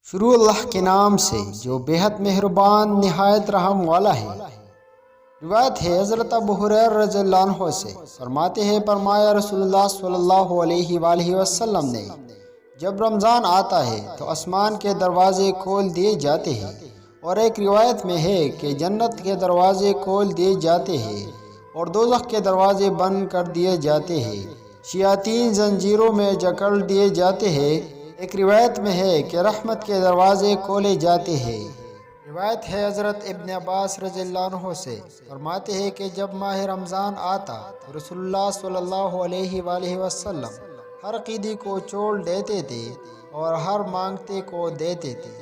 शुरू अल्लाह के नाम से जो बेहद मेहरबान निहायत रहम वाला है। रिवायत है हज़रत अबू हुरैरा रज़ियल्लाहु अन्हु से फरमाते हैं फरमाया रसूलुल्लाह सल्लल्लाहु अलैहि वसल्लम ने, जब रमज़ान आता है तो आसमान के दरवाजे खोल दिए जाते हैं और एक रिवायत में है कि जन्नत के दरवाजे खोल दिए जाते हैं और दोज़ख के दरवाजे बंद कर दिए जाते हैं। शयातीन जंजीरों में जकड़ दिए जाते हैं। एक रिवायत में है कि रहमत के दरवाजे खोले जाते हैं। रिवायत है हज़रत इब्न अब्बास रज़ियल्लाहु अन्हु से फरमाते हैं कि जब माह रमज़ान आता तो रसूलुल्लाह सल्लल्लाहु अलैहि वसल्लम हर क़ीदी को छोड़ देते थे और हर मांगते को देते थे।